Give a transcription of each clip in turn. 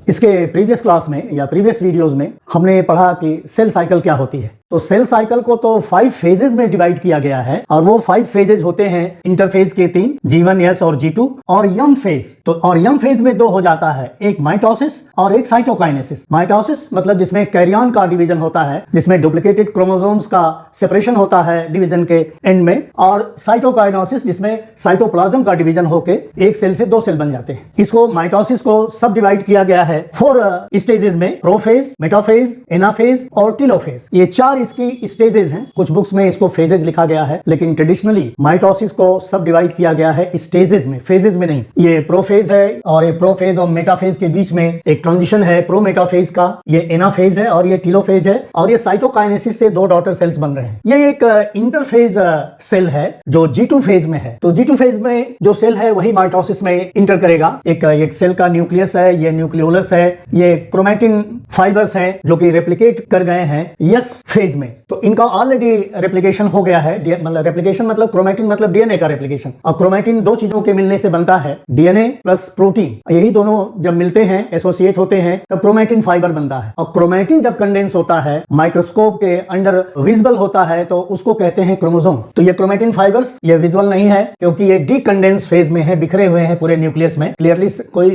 इसके previous class में या प्रीवियस वीडियोस में हमने पढ़ा कि सेल साइकिल क्या होती है। तो सेल साइकिल को तो 5 फेजेस में डिवाइड किया गया है और वो 5 फेजेस होते हैं इंटरफेज के 3, G1, S और G2 और यंग फेज। तो और यंग फेज में 2 हो जाता है, एक माइटोसिस और एक साइटोकाइनेसिस। माइटोसिस मतलब जिसमें कैरियन का डिवीजन होता है, जिसमें डुप्लीकेटेड क्रोमोसोम्स का सेपरेशन होता है डिवीजन के एंड में, और साइटोकाइनेसिस जिसमें साइटोप्लाज्म का डिवीजन होकर एक सेल से 2 सेल बन जाते हैं। इसको माइटोसिस को सब डिवाइड किया गया है 4 स्टेजेस में, प्रोफेज, मेटाफेज, एनाफेज और टेलोफेज। ये 4 इसकी स्टेजेस हैं। कुछ बुक्स में इसको फेजेस लिखा गया है, लेकिन ट्रेडिशनली माइटोसिस को सब डिवाइड किया गया है स्टेजेस में, फेजेस में नहीं। ये प्रोफेज है और ये प्रोफेज और मेटाफेज के बीच में एक ट्रांजिशन है प्रोमेटाफेज का, ये एनाफेज है और ये टेलोफेज है, और ये साइटोकाइनेसिस से 2 डॉटर सेल्स बन रहे हैं। ये एक इंटरफेज सेल है जो G2 फेज में है। तो G2 फेज में जो सेल है वही माइटोसिस में इंटर करेगा। एक सेल का न्यूक्लियस है, ये न्यूक्लियोलस है, ये क्रोमैटिन फाइबर्स हैं जो कि रेप्लिकेट कर गए हैं यस फेज में। तो इनका ऑलरेडी रेप्लिकेशन हो गया है। मतलब रेप्लिकेशन मतलब क्रोमैटिन मतलब डीएनए का रेप्लिकेशन, और क्रोमैटिन 2 चीजों के मिलने से बनता है, डीएनए प्लस प्रोटीन। यही दोनों जब मिलते हैं, एसोसिएट होते हैं, तब क्रोमैटिन फाइबर बनता है। और क्रोमैटिन जब कंडेंस होता है, माइक्रोस्कोप के अंडर विजिबल होता है, तो उसको कहते हैं क्रोमोसोम। तो ये क्रोमैटिन फाइबर्स ये विजुअल नहीं है क्योंकि ये डीकंडेंस फेज में है, बिखरे हुए हैं पूरे न्यूक्लियस में। क्लियरली कोई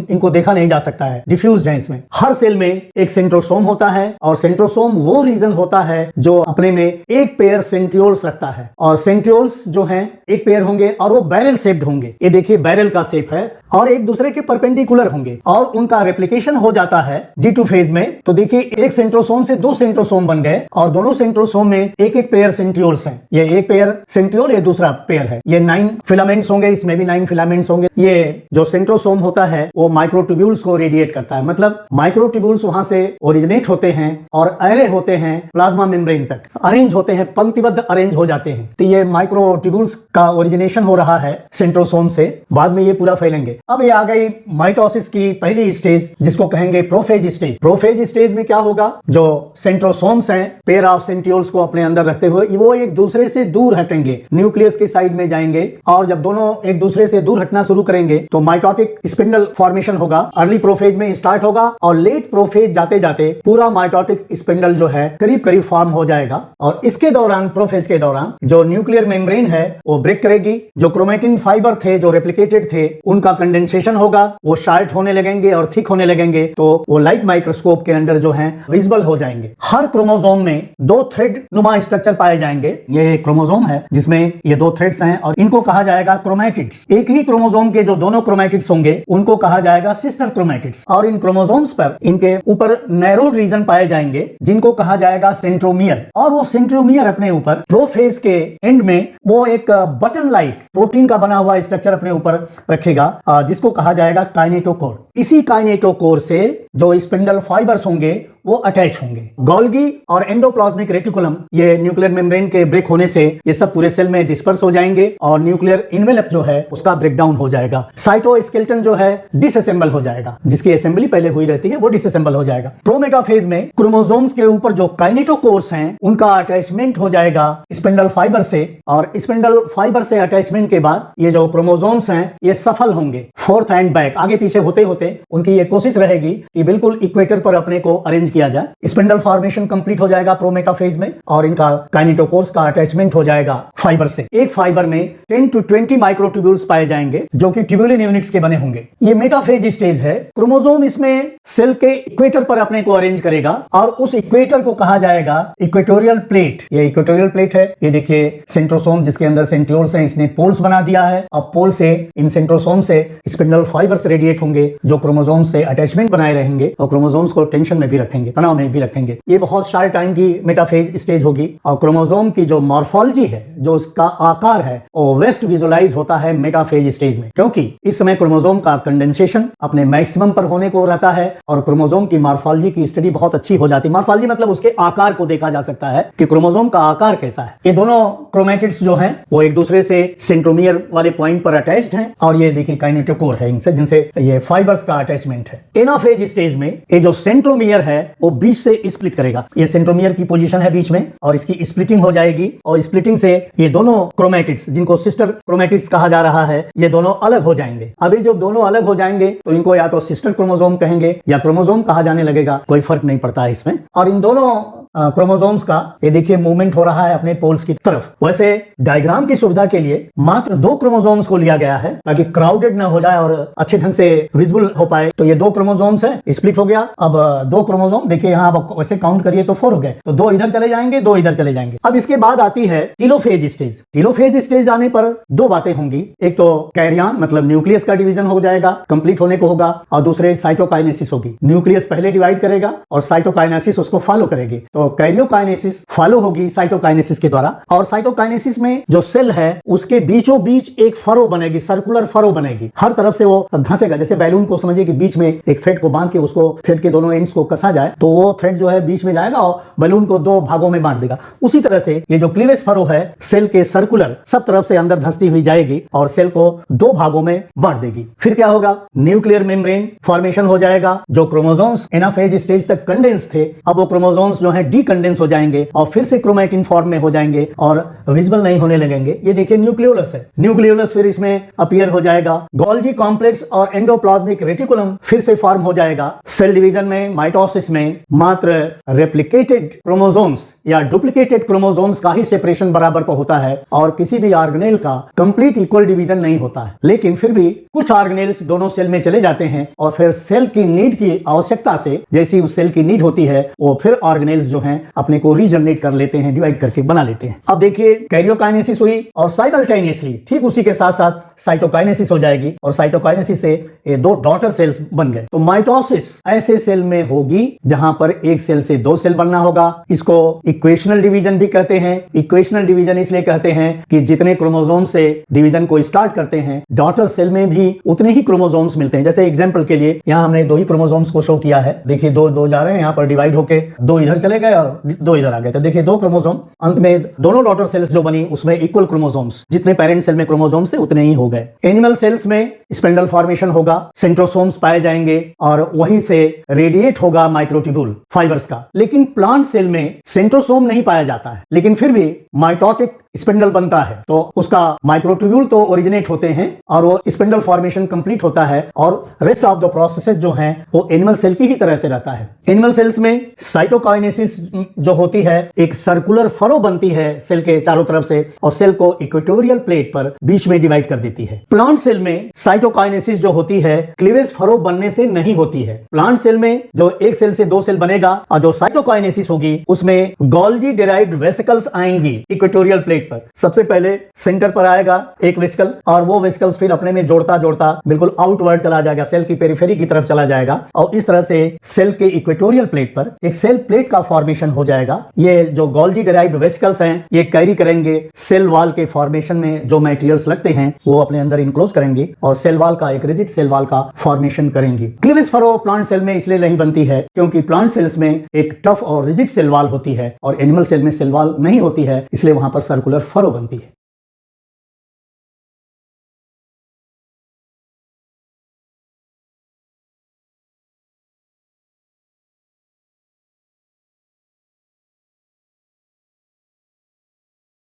इनको देखा नहीं जा सकता है, डिफ्यूज्ड है इसमें। हर सेल में एक सेंट्रोसोम होता है, और सेंट्रोसोम वो रीजन होता है जो अपने में एक पेयर सेंट्रियोल्स रखता है, और सेंट्रियोल्स जो हैं एक पेयर होंगे और वो बैरल शेप्ड होंगे। ये देखिए बैरल का शेप है, और एक दूसरे के परपेंडिकुलर होंगे, और उनका रेप्लिकेशन हो जाता है G2 फेज में। तो देखिए एक सेंट्रोसोम से 2 सेंट्रोसोम बन गए, और दोनों सेंट्रोसोम में एक पेयर सेंट्रियोल्स हैं। ये एक पेयर सेंट्रियोल, ये दूसरा पेयर है। ये 9 फिलामेंट्स होंगे, इसमें भी 9 फिलामेंट्स होंगे। ये जो सेंट्रोसोम होता है वो माइक्रोट्यूब्यूल्स को रेडिएट करता है, मतलब माइक्रोट्यूब्यूल्स वहां से ओरिजिनेट होते हैं और अरे होते हैं प्लाज्मा मेम्ब्रेन तक, अरेंज होते हैं, पंक्तिबद्ध अरेंज हो जाते हैं। तो ये माइक्रोट्यूब्यूल्स का ओरिजिनेशन हो रहा है सेंट्रोसोम से, बाद में ये पूरा फैलेंगे। अब ये आ गई माइटोसिस की पहली स्टेज, जिसको कहेंगे प्रोफेज स्टेज। प्रोफेज स्टेज में क्या होगा, जो सेंट्रोसोम्स हैं पेयर ऑफ सेंट्रियोल्स को अपने अंदर रखते हुए, वो एक दूसरे से दूर हटेंगे, न्यूक्लियस के साइड में जाएंगे, और जब दोनों एक दूसरे से दूर हटना शुरू करेंगे तो माइटोटिक स्पिंडल फॉर्मेशन होगा। अर्ली प्रोफेज में स्टार्ट होगा, और लेट प्रोफेज जाते जाते पूरा माइटोटिक स्पिंडल जो है करीब करीब फॉर्म हो जाएगा। और इसके दौरान, प्रोफेज के दौरान, जो न्यूक्लियर मेम्ब्रेन है वो ब्रेक करेगी, जो क्रोमैटिन फाइबर थे जो रेप्लिकेटेड थे उनका कंडेंसेशन होगा, वो शार्ट होने लगेंगे और थिक होने लगेंगे, तो वो लाइट माइक्रोस्कोप के अंदर जो है विजिबल हो जाएंगे। हर क्रोमोसोम में 2 थ्रेड नुमा स्ट्रक्चर पाए जाएंगे। ये क्रोमोसोम है जिसमें ये 2 थ्रेड्स हैं, और इनको कहा जाएगा क्रोमैटिड्स। एक ही क्रोमोसोम के जो दोनों क्रोमैटिड्स होंगे उनको कहा जाएगा सिस्टर क्रोमैटिड्स, और इन क्रोमोसोम्स पर इनके ऊपर नैरो रीजन पाए जाएंगे जिनको कहा जाएगा सेंट्रोमियर, और वो सेंट्रोमियर अपने ऊपर प्रोफेज के एंड में वो एक बटन लाइक प्रोटीन का बना हुआ स्ट्रक्चर अपने ऊपर रखेगा, जिसको कहा जाएगा काइनेटोकोर। इसी काइनेटोकोर से जो स्पिंडल फाइबर्स होंगे वो अटैच होंगे। गोल्गी और एंडोप्लाज्मिक रेटिकुलम, ये न्यूक्लियर मेम्ब्रेन के ब्रेक होने से ये सब पूरे सेल में डिस्पर्स हो जाएंगे, और न्यूक्लियर इन्वेलप जो है उसका ब्रेकडाउन हो जाएगा। साइटोस्केलेटन जो है डिसअसेंबल हो जाएगा, जिसकी असेंबली पहले हुई रहती है वो डिसअसेंबल हो जाएगा। प्रोमेटाफेज में क्रोमोसोम्स के ऊपर जो काइनेटोकोर्स हैं उनका अटैचमेंट हो जाएगा स्पिंडल फाइबर से, और स्पिंडल फाइबर से अटैचमेंट के बाद ये जो क्रोमोसोम्स हैं ये सफल होंगे, फोर्थ एंड बैक, आगे पीछे होते होते उनकी ये कोशिश रहेगी कि बिल्कुल इक्वेटर पर अपने को अरेंज किया जाए। स्पिंडल फॉर्मेशन कंप्लीट हो जाएगा प्रोमेटाफेज में, और इनका काइनेटोकोर्स का अटैचमेंट हो जाएगा फाइबर से। एक फाइबर में 10 to 20 माइक्रोट्यूब्यूल्स पाए जाएंगे जो कि ट्यूबुलिन यूनिट्स के बने होंगे। ये मेटाफेज स्टेज है। क्रोमोसोम इसमें सेल के इक्वेटर पर अपने को अरेंज करेगा, और उस इक्वेटर को कहा जाएगा इक्वेटोरियल प्लेट। ये इक्वेटोरियल प्लेट है। ये देखिए सेंट्रोसोम जिसके अंदर सेंट्रियोल्स हैं, इसने पोल्स बना दिया है। अब पोल से, इन सेंट्रोसोम से स्पिंडल फाइबर्स रेडिएट होंगे जो क्रोमोसोम से अटैचमेंट बनाए रहेंगे, और क्रोमोसोम्स को टेंशन में भी रखेंगे, तनाव में भी रखेंगे। ये बहुत शार्ट टाइम की मेटाफेज स्टेज होगी, और क्रोमोसोम की जो मॉर्फोलॉजी है, जो उसका आकार है, वो वेस्ट विजुअलाइज होता है मेटाफेज स्टेज में, क्योंकि इस समय क्रोमोसोम का कंडेंसेशन अपने मैक्सिमम पर होने को रहता है, और क्रोमोसोम की मॉर्फोलॉजी की स्टडी बहुत अच्छी हो जाती है। मॉर्फोलॉजी मतलब उसके आकार को देखा जा सकता है कि क्रोमोसोम का आकार कैसा है। ये दोनों क्रोमैटिड्स जो हैं वो एक दूसरे से सेंट्रोमियर वाले पॉइंट पर अटैच्ड हैं, और ये देखिए काइनेटोकोर है इनसे, जिनसे ये फाइबर्स का अटैचमेंट है। एनाफेज स्टेज में ये जो सेंट्रोमियर है वो बीच से स्प्लिट करेगा। ये सेंट्रोमियर की पोजीशन है बीच में, और इसकी स्प्लिटिंग हो जाएगी, और स्प्लिटिंग से ये दोनों क्रोमैटिड्स, जिनको सिस्टर क्रोमैटिड्स कहा जा रहा है, ये दोनों अलग हो जाएंगे। अभी जब दोनों अलग हो जाएंगे तो इनको या तो सिस्टर क्रोमोसोम कहेंगे या क्रोमोसोम कहा जाने लगेगा, कोई फर्क नहीं पड़ता है इसमें। और इन दोनों क्रोमोसोम्स का ये देखिए मूवमेंट हो रहा है अपने पोल्स की तरफ। वैसे डायग्राम की सुविधा के लिए मात्र 2 क्रोमोसोम्स को लिया गया है ताकि क्राउडेड ना हो जाए और अच्छे ढंग से विजिबल हो पाए। तो ये 2 क्रोमोसोम्स है, स्प्लिट हो गया। अब 2 क्रोमोसोम देखिए यहाँ आप वैसे काउंट करिए तो 4 हो गए, तो 2 इधर चले जाएंगे, 2 इधर चले जाएंगे। अब इसके बाद आती है टेलोफेज स्टेज। टेलोफेज स्टेज आने पर 2 बातें होंगी, एक तो कैरियन मतलब न्यूक्लियस का डिवीजन हो जाएगा, कंप्लीट होने को होगा, और दूसरे साइटोकाइनेसिस होगी। न्यूक्लियस पहले डिवाइड करेगा और साइटोकाइनेसिस उसको फॉलो करेगी। तो कैरियोकाइनेसिस फॉलो होगी साइटोकाइनेसिस के द्वारा, और साइटोकाइनेसिस में जो सेल है उसके बीचों बीच एक फरो बनेगी, सर्कुलर फरो बनेगी। हर तरफ से वो धंसेगा, जैसे बैलून को समझिए कि बीच में एक थ्रेड को बांध के उसको थ्रेड के दोनों एंड्स को कसा जाए तो वो थ्रेड जो है बीच में जाएगा और बैलून को 2 भागों में बांट देगा। उसी तरह से ये जो क्लीवेज फरो है सेल के सर्कुलर सब तरफ से अंदर धंसती हुई जाएगी और सेल को 2 भागों में बांट देगी। फिर क्या होगा, न्यूक्लियर मेम्ब्रेन फॉर्मेशन हो जाएगा। जो क्रोमोसोम्स एनाफेज स्टेज तक कंडेंस थे, अब वो क्रोमोसोम्स जो है डीकंडेंस हो जाएंगे और फिर से क्रोमैटिन फॉर्म में हो जाएंगे और विजिबल नहीं होने लगेंगे। ये देखिए न्यूक्लियोलस है, न्यूक्लियोलस फिर इसमें अपीयर हो जाएगा। गोल्जी कॉम्प्लेक्स और एंडोप्लाज्मिक रेटिकुलम फिर से फॉर्म हो जाएगा। सेल डिवीजन में, माइटोसिस में मात्र रेप्लिकेटेड क्रोमोसोम्स या डुप्लीकेटेड क्रोमोसोम्स का ही सेपरेशन बराबर पर होता है और किसी भी ऑर्गेनेल का कंप्लीट इक्वल डिवीजन नहीं होता है। लेकिन फिर भी कुछ ऑर्गेनेल्स दोनों सेल में चले जाते हैं और फिर सेल की नीड की आवश्यकता से, जैसी उस सेल की नीड होती है, वो फिर ऑर्गेनेल्स जो हैं अपने को रीजनरेट कर लेते हैं, डिवाइड करके बना लेते हैं। अब देखिए कैरियोकाइनेसिस हुई और साइमल्टेनियसली ठीक उसी के साथ साथ साइटोकाइनेसिस हो जाएगी और साइटोकाइनेसिस से ये 2 डॉटर सेल्स बन गए। तो माइटोसिस ऐसे सेल में होगी जहां पर एक सेल से 2 सेल बनना होगा। इसको इक्वेशनल डिवीजन भी कहते हैं। इक्वेशनल डिवीजन इसलिए कहते हैं कि जितने क्रोमोसोम से डिवीजन को स्टार्ट करते हैं, डॉटर सेल में भी उतने ही क्रोमोसोम्स मिलते हैं। जैसे एग्जांपल के लिए यहां हमने 2 ही क्रोमोसोम्स को शो किया है। देखिए 2 जा रहे हैं, यहां पर डिवाइड होके 2 इधर चले गए और 2 इधर आ गए। तो देखिए 2 क्रोमोसोम, अंत में दोनों डॉटर सेल्स जो बनी उसमें इक्वल क्रोमोसोम्स, जितने पेरेंट सेल में क्रोमोसोम्स थे उतने ही हो गए। एनिमल सेल्स में स्पिंडल फॉर्मेशन होगा, सेंट्रोसोम्स पाए जाएंगे और वहीं से रेडिएट होगा माइक्रोट्यूब्यूल फाइबर्स का। लेकिन प्लांट सेल में सेंट्रोसोम नहीं पाया जाता है, लेकिन फिर भी माइटोटिक स्पिंडल बनता है तो उसका माइक्रोट्यूब्यूल तो ओरिजिनेट होते हैं और वो स्पिंडल फॉर्मेशन कंप्लीट होता है और रेस्ट ऑफ द प्रोसेसेस जो हैं वो एनिमल सेल की ही तरह से रहता है। एनिमल सेल्स में साइटोकाइनेसिस जो होती है, एक सर्कुलर फरो बनती है सेल के चारों तरफ से और सेल को इक्वेटोरियल प्लेट पर बीच में डिवाइड कर देती है। प्लांट सेल में साइटोकाइनेसिस जो होती है क्लीवेज फरो बनने से नहीं होती है। प्लांट सेल में जो एक सेल से 2 सेल बनेगा और जो साइटोकाइनेसिस होगी उसमें गोल्जी डिराइव्ड वेसिकल्स आएंगी इक्वेटोरियल प्लेट पर। सबसे पहले सेंटर पर आएगा एक वेसिकल और वो वेसिकल्स फिर अपने में जोड़ता जोड़ता बिल्कुल आउटवर्ड चला जाएगा, सेल की पेरिफेरी की तरफ चला जाएगा और इस तरह से सेल के इक्वेटोरियल प्लेट पर एक सेल प्लेट का फॉर्मेशन हो जाएगा। ये जो गोल्जी डिराइव्ड वेसिकल्स हैं ये कैरी करेंगे सेल वॉल के फॉर्मेशन में जो मटेरियल्स लगते हैं वो अपने अंदर इनक्लोज करेंगे और सेल वॉल का एक रिजिड सेल वॉल का फॉर्मेशन करेंगे। क्लीवेज फरो प्लांट सेल में इसलिए नहीं बनती है क्योंकि प्लांट सेल्स में एक टफ और रिजिड सेल वॉल होती है और एनिमल सेल में सेल वॉल नहीं होती है, इसलिए वहां पर सर्कुलर फरो बनती है।